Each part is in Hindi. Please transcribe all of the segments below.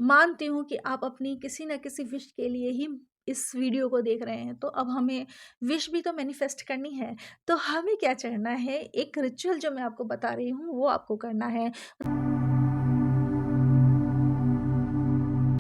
मानती हूँ कि आप अपनी किसी न किसी विश के लिए ही इस वीडियो को देख रहे हैं, तो अब हमें विश भी तो मैनिफेस्ट करनी है। तो हमें क्या करना है, एक रिचुअल जो मैं आपको बता रही हूँ वो आपको करना है।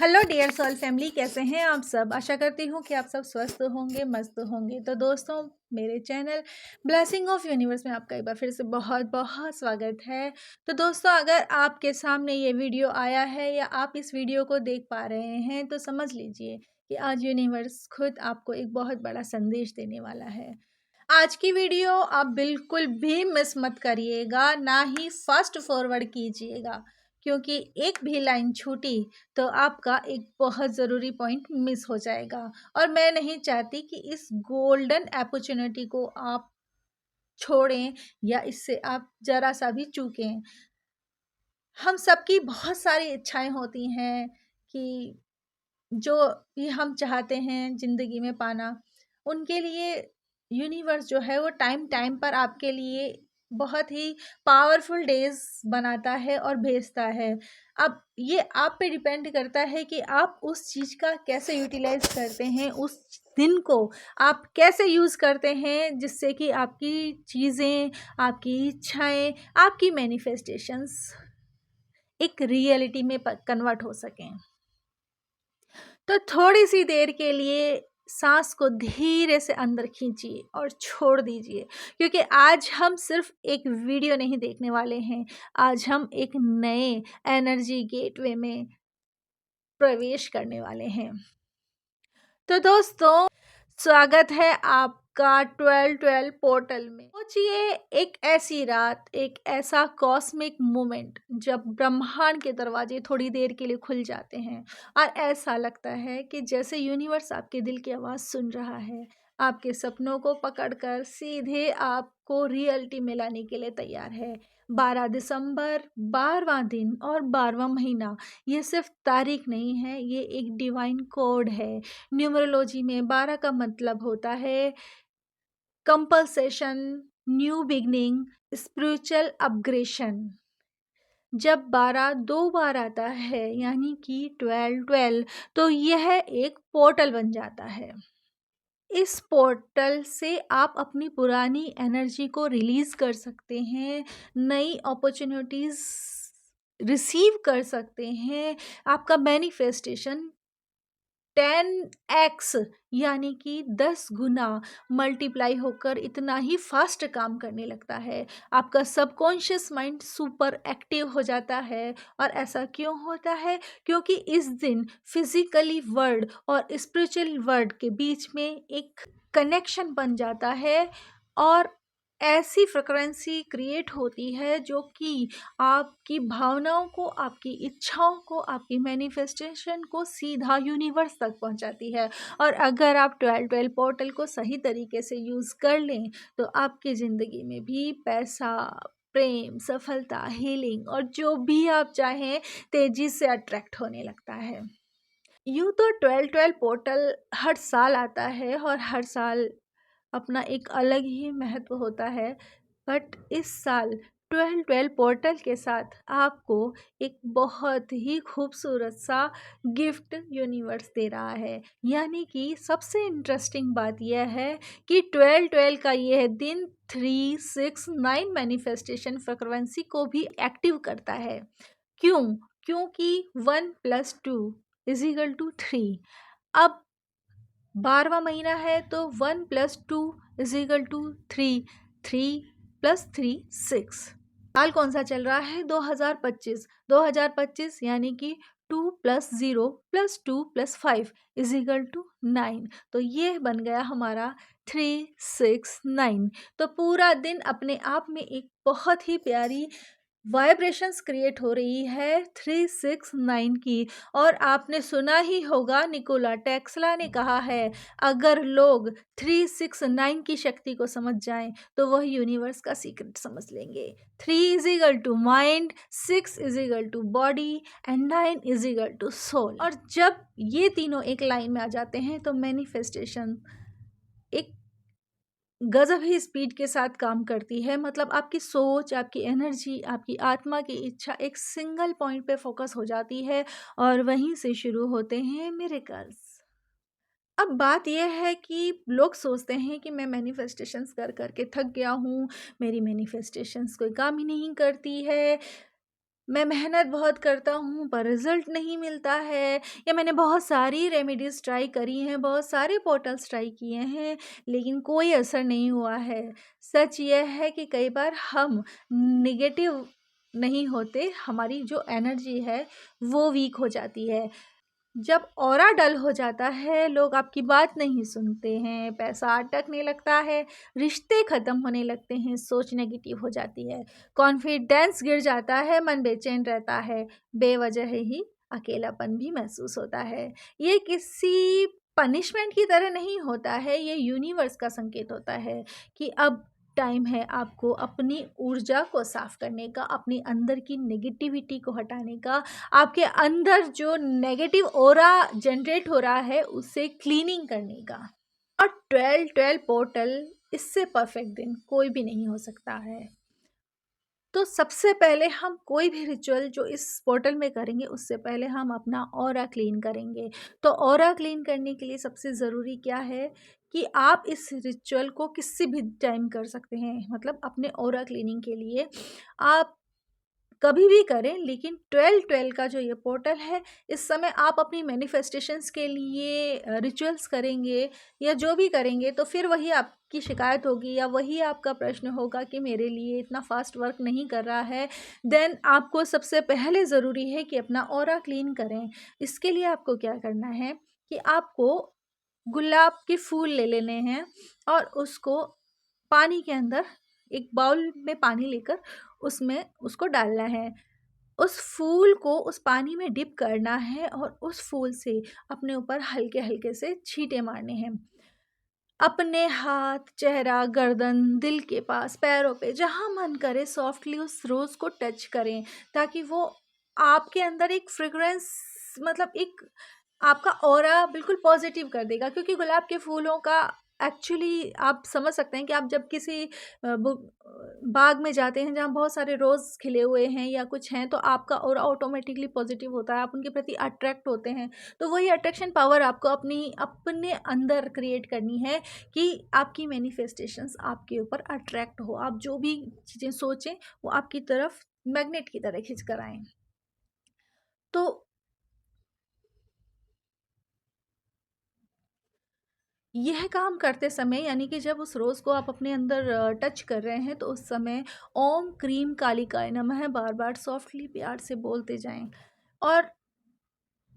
हेलो डियर सोल फैमिली, कैसे हैं आप सब? आशा करती हूँ कि आप सब स्वस्थ होंगे, मस्त होंगे। तो दोस्तों, मेरे चैनल ब्लेसिंग ऑफ यूनिवर्स में आपका एक बार फिर से बहुत बहुत स्वागत है। तो दोस्तों, अगर आपके सामने ये वीडियो आया है या आप इस वीडियो को देख पा रहे हैं, तो समझ लीजिए कि आज यूनिवर्स खुद आपको एक बहुत बड़ा संदेश देने वाला है। आज की वीडियो आप बिल्कुल भी मिस मत करिएगा, ना ही फास्ट फॉरवर्ड कीजिएगा, क्योंकि एक भी लाइन छूटी तो आपका एक बहुत ज़रूरी पॉइंट मिस हो जाएगा। और मैं नहीं चाहती कि इस गोल्डन अपॉर्चुनिटी को आप छोड़ें या इससे आप ज़रा सा भी चूकें। हम सबकी बहुत सारी इच्छाएं होती हैं कि जो भी हम चाहते हैं ज़िंदगी में पाना, उनके लिए यूनिवर्स जो है वो टाइम टाइम पर आपके लिए बहुत ही पावरफुल डेज़ बनाता है और भेजता है। अब ये आप पे डिपेंड करता है कि आप उस चीज़ का कैसे यूटिलाइज़ करते हैं, उस दिन को आप कैसे यूज़ करते हैं, जिससे कि आपकी चीज़ें, आपकी इच्छाएँ, आपकी मैनिफेस्टेशंस एक रियलिटी में कन्वर्ट हो सकें। तो थोड़ी सी देर के लिए सांस को धीरे से अंदर खींचिए और छोड़ दीजिए, क्योंकि आज हम सिर्फ एक वीडियो नहीं देखने वाले हैं। आज हम एक नए एनर्जी गेटवे में प्रवेश करने वाले हैं। तो दोस्तों, स्वागत है आपका 12-12 पोर्टल में। सोचिए, एक ऐसी रात, एक ऐसा कॉस्मिक मोमेंट जब ब्रह्मांड के दरवाजे थोड़ी देर के लिए खुल जाते हैं और ऐसा लगता है कि जैसे यूनिवर्स आपके दिल की आवाज़ सुन रहा है, आपके सपनों को पकड़कर सीधे आपको रियलिटी में लाने के लिए तैयार है। 12 दिसंबर, 12वां दिन और 12वां महीना, ये सिर्फ तारीख नहीं है, ये एक डिवाइन कोड है। न्यूमरोलॉजी में 12 का मतलब होता है कंपल्सेशन, न्यू बिगनिंग, स्पिरिचुअल अपग्रेशन। जब 12 दो बार आता है, यानी कि 12-12, तो यह एक पोर्टल बन जाता है। इस पोर्टल से आप अपनी पुरानी एनर्जी को रिलीज कर सकते हैं, नई अपॉर्चुनिटीज रिसीव कर सकते हैं। आपका मैनिफेस्टेशन 10x यानी कि 10 गुना मल्टीप्लाई होकर इतना ही फास्ट काम करने लगता है। आपका सबकॉन्शियस माइंड सुपर एक्टिव हो जाता है। और ऐसा क्यों होता है? क्योंकि इस दिन फिजिकली वर्ल्ड और स्पिरिचुअल वर्ल्ड के बीच में एक कनेक्शन बन जाता है और ऐसी फ्रिक्वेंसी क्रिएट होती है जो कि आपकी भावनाओं को, आपकी इच्छाओं को, आपकी मैनिफेस्टेशन को सीधा यूनिवर्स तक पहुंचाती है। और अगर आप 12-12 पोर्टल को सही तरीके से यूज़ कर लें, तो आपकी ज़िंदगी में भी पैसा, प्रेम, सफलता, हीलिंग और जो भी आप चाहें तेज़ी से अट्रैक्ट होने लगता है। यूँ तो 12-12 पोर्टल हर साल आता है और हर साल अपना एक अलग ही महत्व होता है, बट इस साल 12-12 पोर्टल के साथ आपको एक बहुत ही खूबसूरत सा गिफ्ट यूनिवर्स दे रहा है। यानी कि सबसे इंटरेस्टिंग बात यह है कि 12-12 का यह दिन 3-6-9 मैनिफेस्टेशन फ्रिक्वेंसी को भी एक्टिव करता है। क्यों? क्योंकि 1+2 = 3। अब 12वां महीना है तो 1+2 = 3, 3+3 6। साल कौन सा चल रहा है? 2025। 2025 यानी कि 2+0+2+5 = 9। तो ये बन गया हमारा 3-6-9। तो पूरा दिन अपने आप में एक बहुत ही प्यारी वाइब्रेशंस क्रिएट हो रही है 3-6-9 की। और आपने सुना ही होगा, निकोला टेस्ला ने कहा है, अगर लोग 3-6-9 की शक्ति को समझ जाएं तो वह यूनिवर्स का सीक्रेट समझ लेंगे। 3 = माइंड, 6 = बॉडी एंड 9 = सोल। और जब ये तीनों एक लाइन में आ जाते हैं तो मैनिफेस्टेशन एक गज़ब ही स्पीड के साथ काम करती है। मतलब आपकी सोच, आपकी एनर्जी, आपकी आत्मा की इच्छा एक सिंगल पॉइंट पे फ़ोकस हो जाती है और वहीं से शुरू होते हैं मिरेकल्स। अब बात ये है कि लोग सोचते हैं कि मैं मैनिफेस्टेशंस कर के थक गया हूँ, मेरी मैनिफेस्टेशंस कोई काम ही नहीं करती है, मैं मेहनत बहुत करता हूँ पर रिज़ल्ट नहीं मिलता है, या मैंने बहुत सारी रेमेडीज़ ट्राई करी हैं, बहुत सारे पोर्टल्स ट्राई किए हैं, लेकिन कोई असर नहीं हुआ है। सच ये है कि कई बार हम नेगेटिव नहीं होते, हमारी जो एनर्जी है वो वीक हो जाती है। जब ऑरा डल हो जाता है, लोग आपकी बात नहीं सुनते हैं, पैसा अटकने लगता है, रिश्ते ख़त्म होने लगते हैं, सोच नेगेटिव हो जाती है, कॉन्फिडेंस गिर जाता है, मन बेचैन रहता है, बेवजह ही अकेलापन भी महसूस होता है। ये किसी पनिशमेंट की तरह नहीं होता है, ये यूनिवर्स का संकेत होता है कि अब टाइम है आपको अपनी ऊर्जा को साफ़ करने का, अपनी अंदर की नेगेटिविटी को हटाने का, आपके अंदर जो नेगेटिव ऑरा जनरेट हो रहा है उससे क्लीनिंग करने का। और 12-12 पोर्टल, इससे परफेक्ट दिन कोई भी नहीं हो सकता है। तो सबसे पहले हम कोई भी रिचुअल जो इस पोर्टल में करेंगे उससे पहले हम अपना ऑरा क्लीन करेंगे। तो ऑरा क्लीन करने के लिए सबसे ज़रूरी क्या है कि आप इस रिचुअल को किसी भी टाइम कर सकते हैं। मतलब अपने ऑरा क्लीनिंग के लिए आप कभी भी करें, लेकिन 12-12 का जो ये पोर्टल है, इस समय आप अपनी मैनिफेस्टेशंस के लिए रिचुअल्स करेंगे या जो भी करेंगे तो फिर वही आपकी शिकायत होगी या वही आपका प्रश्न होगा कि मेरे लिए इतना फास्ट वर्क नहीं कर रहा है। देन आपको सबसे पहले ज़रूरी है कि अपना ऑरा क्लीन करें। इसके लिए आपको क्या करना है कि आपको गुलाब के फूल ले लेने हैं और उसको पानी के अंदर, एक बाउल में पानी लेकर उसमें उसको डालना है। उस फूल को उस पानी में डिप करना है और उस फूल से अपने ऊपर हल्के-हल्के से छींटे मारने हैं। अपने हाथ, चेहरा, गर्दन, दिल के पास, पैरों पे जहाँ मन करे सॉफ्टली उस रोज़ को टच करें, ताकि वो आपके अंदर एक फ्रेग्रेंस, मतलब एक आपका ऑरा बिल्कुल पॉजिटिव कर देगा। क्योंकि गुलाब के फूलों का एक्चुअली आप समझ सकते हैं कि आप जब किसी बाग में जाते हैं जहाँ बहुत सारे रोज़ खिले हुए हैं या कुछ हैं, तो आपका ऑरा ऑटोमेटिकली पॉजिटिव होता है, आप उनके प्रति अट्रैक्ट होते हैं। तो वही अट्रैक्शन पावर आपको अपने अंदर क्रिएट करनी है कि आपकी मैनिफेस्टेशंस आपके ऊपर अट्रैक्ट हो, आप जो भी चीज़ें सोचें वो आपकी तरफ मैग्नेट की तरह खींच कर आएँ। तो यह काम करते समय, यानी कि जब उस रोज़ को आप अपने अंदर टच कर रहे हैं, तो उस समय ओम क्रीम कालिकाय नमः बार-बार सॉफ्टली प्यार से बोलते जाएँ और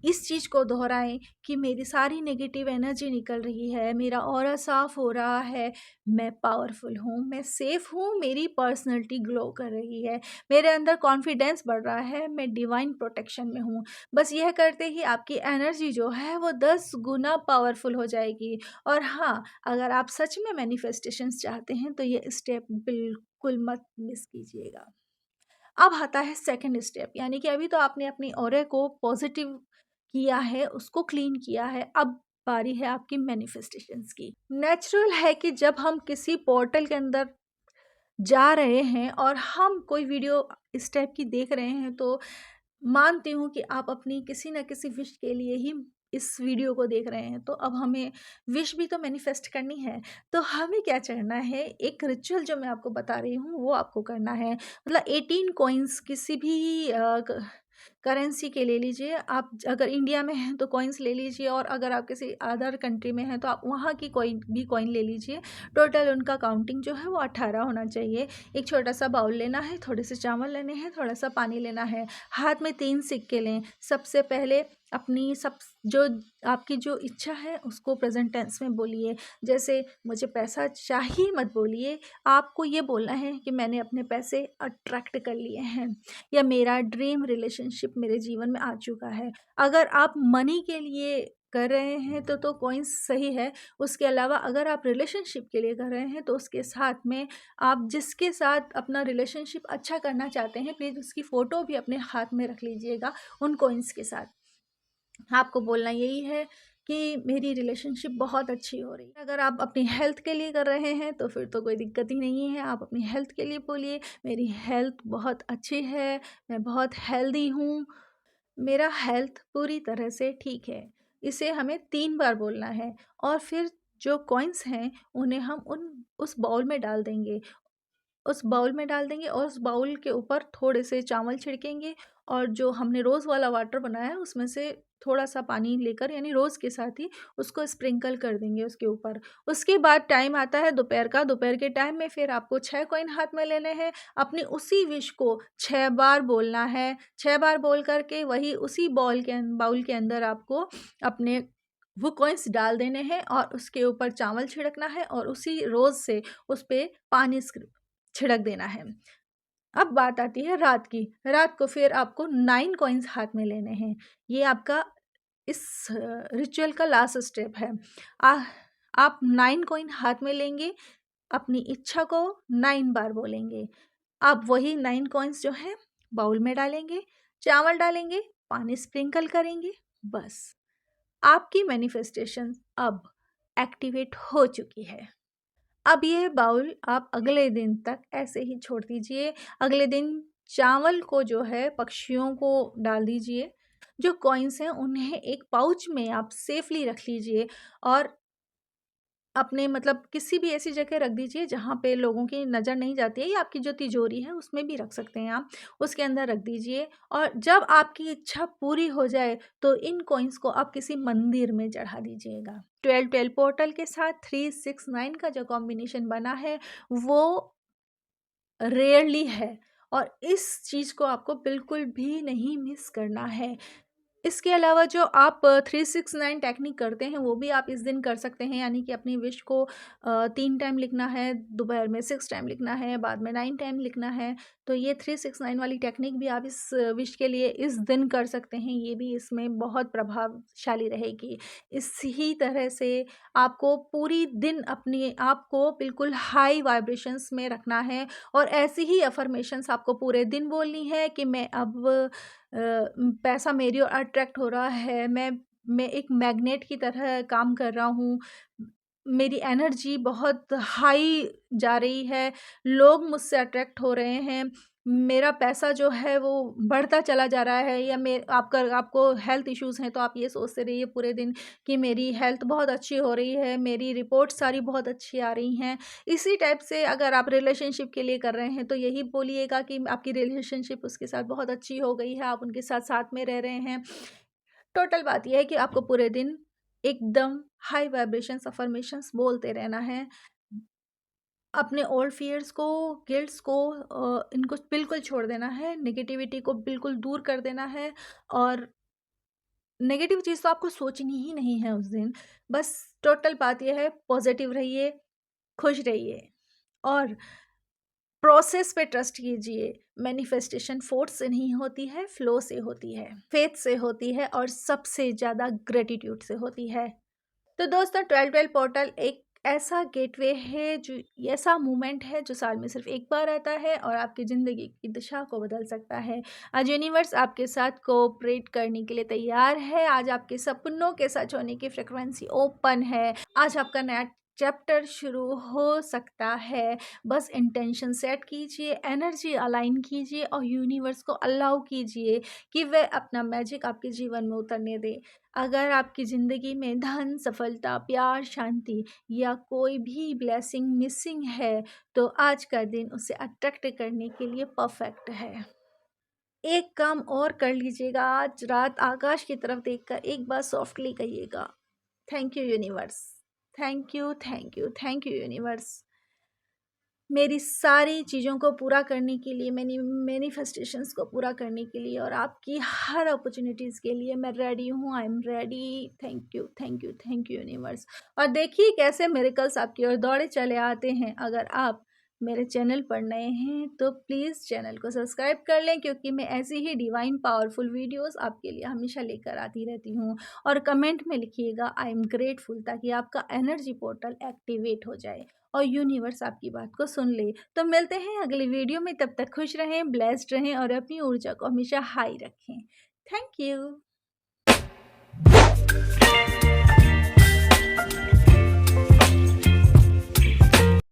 इस चीज़ को दोहराएँ कि मेरी सारी नेगेटिव एनर्जी निकल रही है, मेरा ऑरा साफ़ हो रहा है, मैं पावरफुल हूँ, मैं सेफ़ हूँ, मेरी पर्सनैलिटी ग्लो कर रही है, मेरे अंदर कॉन्फिडेंस बढ़ रहा है, मैं डिवाइन प्रोटेक्शन में हूँ। बस यह करते ही आपकी एनर्जी जो है वो 10 गुना पावरफुल हो जाएगी। और हाँ, अगर आप सच में मैनिफेस्टेशंस चाहते हैं तो ये स्टेप बिल्कुल मत मिस कीजिएगा। अब आता है सेकंड स्टेप, यानी कि अभी तो आपने अपनी ऑरे को पॉजिटिव किया है, उसको क्लीन किया है, अब बारी है आपकी मैनिफेस्टेशंस की। नेचुरल है कि जब हम किसी पोर्टल के अंदर जा रहे हैं और हम कोई वीडियो इस टाइप की देख रहे हैं, तो मानती हूँ कि आप अपनी किसी न किसी विश के लिए ही इस वीडियो को देख रहे हैं, तो अब हमें विश भी तो मैनिफेस्ट करनी है। तो हमें क्या करना है, एक रिचुअल जो मैं आपको बता रही हूँ वो आपको करना है। मतलब 18 कॉइन्स किसी भी करेंसी के ले लीजिए। आप अगर इंडिया में हैं तो कॉइन्स ले लीजिए, और अगर आप किसी अदर कंट्री में हैं तो आप वहाँ की कोई भी कॉइन ले लीजिए। टोटल उनका काउंटिंग जो है वो 18 होना चाहिए। एक छोटा सा बाउल लेना है, थोड़े से चावल लेने हैं, थोड़ा सा पानी लेना है, हाथ में 3 सिक्के लें। सबसे पहले अपनी सब जो आपकी जो इच्छा है उसको प्रेजेंट टेंस में बोलिए। जैसे मुझे पैसा चाहिए मत बोलिए, आपको ये बोलना है कि मैंने अपने पैसे अट्रैक्ट कर लिए हैं, या मेरा ड्रीम रिलेशनशिप मेरे जीवन में आ चुका है। अगर आप मनी के लिए कर रहे हैं तो कॉइन्स सही है। उसके अलावा अगर आप रिलेशनशिप के लिए कर रहे हैं तो उसके साथ में आप जिसके साथ अपना रिलेशनशिप अच्छा करना चाहते हैं, प्लीज़ उसकी फ़ोटो भी अपने हाथ में रख लीजिएगा उन कॉइन्स के साथ। आपको बोलना यही है कि मेरी रिलेशनशिप बहुत अच्छी हो रही है। अगर आप अपनी हेल्थ के लिए कर रहे हैं तो फिर तो कोई दिक्कत ही नहीं है। आप अपनी हेल्थ के लिए बोलिए, मेरी हेल्थ बहुत अच्छी है, मैं बहुत हेल्दी हूँ, मेरा हेल्थ पूरी तरह से ठीक है। इसे हमें 3 बार बोलना है और फिर जो कॉइन्स हैं उन्हें हम उन उस बाउल में डाल देंगे। उस बाउल में डाल देंगे और उस बाउल के ऊपर थोड़े से चावल छिड़केंगे और जो हमने रोज़ वाला वाटर बनाया है उसमें से थोड़ा-सा पानी लेकर, यानी रोज़ के साथ ही उसको स्प्रिंकल कर देंगे उसके ऊपर। उसके बाद टाइम आता है दोपहर का, दोपहर के टाइम में फिर आपको 6 कॉइन हाथ में लेने हैं, अपनी उसी विश को 6 बार बोलना है। 6 बार बोल कर के वही उसी बाउल के अंदर आपको अपने वो कॉइन्स डाल देने हैं और उसके ऊपर चावल छिड़कना है और उसी रोज़ से उस पे पानी छिड़क देना है। अब बात आती है रात की। रात को फिर आपको 9 कॉइन्स हाथ में लेने हैं। ये आपका इस रिचुअल का लास्ट स्टेप है। आ आप 9 कॉइन हाथ में लेंगे, अपनी इच्छा को 9 बार बोलेंगे। आप वही 9 कॉइन्स जो हैं बाउल में डालेंगे, चावल डालेंगे, पानी स्प्रिंकल करेंगे, बस आपकी मैनिफेस्टेशन अब एक्टिवेट हो चुकी है। अब ये बाउल आप अगले दिन तक ऐसे ही छोड़ दीजिए। अगले दिन चावल को जो है पक्षियों को डाल दीजिए। जो कॉइन्स हैं उन्हें एक पाउच में आप सेफली रख लीजिए और अपने मतलब किसी भी ऐसी जगह रख दीजिए जहाँ पे लोगों की नज़र नहीं जाती है, या आपकी जो तिजोरी है उसमें भी रख सकते हैं आप, उसके अंदर रख दीजिए। और जब आपकी इच्छा पूरी हो जाए तो इन कॉइन्स को आप किसी मंदिर में चढ़ा दीजिएगा। 12-12 पोर्टल के साथ 3-6-9 का जो कॉम्बिनेशन बना है वो रेयरली है और इस चीज़ को आपको बिल्कुल भी नहीं मिस करना है। इसके अलावा जो आप 3-6-9 टेक्निक करते हैं वो भी आप इस दिन कर सकते हैं, यानी कि अपनी विश को 3 टाइम लिखना है, दोपहर में 6 टाइम लिखना है, बाद में 9 टाइम लिखना है। तो ये 3-6-9 वाली टेक्निक भी आप इस विश के लिए इस दिन कर सकते हैं, ये भी इसमें बहुत प्रभावशाली रहेगी। इसी तरह से आपको पूरी दिन अपने आप को बिल्कुल हाई वाइब्रेशंस में रखना है और ऐसी ही अफ़र्मेशंस आपको पूरे दिन बोलनी है कि मैं अब पैसा मेरी ओर अट्रैक्ट हो रहा है, मैं एक मैग्नेट की तरह काम कर रहा हूँ, मेरी एनर्जी बहुत हाई जा रही है, लोग मुझसे अट्रैक्ट हो रहे हैं, मेरा पैसा जो है वो बढ़ता चला जा रहा है, या आपको हेल्थ इश्यूज़ हैं तो आप ये सोचते रहिए पूरे दिन कि मेरी हेल्थ बहुत अच्छी हो रही है, मेरी रिपोर्ट सारी बहुत अच्छी आ रही हैं। इसी टाइप से अगर आप रिलेशनशिप के लिए कर रहे हैं तो यही बोलिएगा कि आपकी रिलेशनशिप उसके साथ बहुत अच्छी हो गई है, आप उनके साथ साथ में रह रहे हैं। टोटल बात ये है कि आपको पूरे दिन एकदम हाई वाइब्रेशंस अफर्मेशंस बोलते रहना है। अपने ओल्ड फियर्स को, गिल्ट्स को इनको बिल्कुल छोड़ देना है, नेगेटिविटी को बिल्कुल दूर कर देना है और नेगेटिव चीज़ तो आपको सोचनी ही नहीं है उस दिन। बस टोटल बात ये है, पॉजिटिव रहिए, खुश रहिए और प्रोसेस पे ट्रस्ट कीजिए। मैनिफेस्टेशन फोर्स से नहीं होती है, फ्लो से होती है, फेथ से होती है और सबसे ज़्यादा ग्रेटिट्यूड से होती है। तो दोस्तों 12-12 पोर्टल एक ऐसा गेटवे है, जो ऐसा मूवमेंट है जो साल में सिर्फ एक बार आता है और आपकी ज़िंदगी की दिशा को बदल सकता है। आज यूनिवर्स आपके साथ कोऑपरेट करने के लिए तैयार है। आज आपके सपनों के सच होने की फ्रिक्वेंसी ओपन है। आज आपका नया चैप्टर शुरू हो सकता है। बस इंटेंशन सेट कीजिए, एनर्जी अलाइन कीजिए और यूनिवर्स को अलाउ कीजिए कि वह अपना मैजिक आपके जीवन में उतरने दे। अगर आपकी ज़िंदगी में धन, सफलता, प्यार, शांति या कोई भी ब्लेसिंग मिसिंग है, तो आज का दिन उसे अट्रैक्ट करने के लिए परफेक्ट है। एक काम और कर लीजिएगा, आज रात आकाश की तरफ देखकर एक बार सॉफ्टली कहिएगा, thank you universe, thank you, thank you, thank you universe. मेरी सारी चीज़ों को पूरा करने के लिए, मैनिफेस्टेशंस को पूरा करने के लिए और आपकी हर अपॉर्चुनिटीज़ के लिए मैं रेडी हूँ। I am ready. Thank you, thank you, thank you universe. और देखिए कैसे मिरेकल्स आपकी ओर दौड़े चले आते हैं। अगर आप मेरे चैनल पर नए हैं तो प्लीज़ चैनल को सब्सक्राइब कर लें, क्योंकि मैं ऐसी ही डिवाइन पावरफुल वीडियोस आपके लिए हमेशा लेकर आती रहती हूँ। और कमेंट में लिखिएगा आई एम ग्रेटफुल, ताकि आपका एनर्जी पोर्टल एक्टिवेट हो जाए और यूनिवर्स आपकी बात को सुन ले। तो मिलते हैं अगली वीडियो में, तब तक खुश रहें, ब्लेस्ड रहें और अपनी ऊर्जा को हमेशा हाई रखें। Thank you.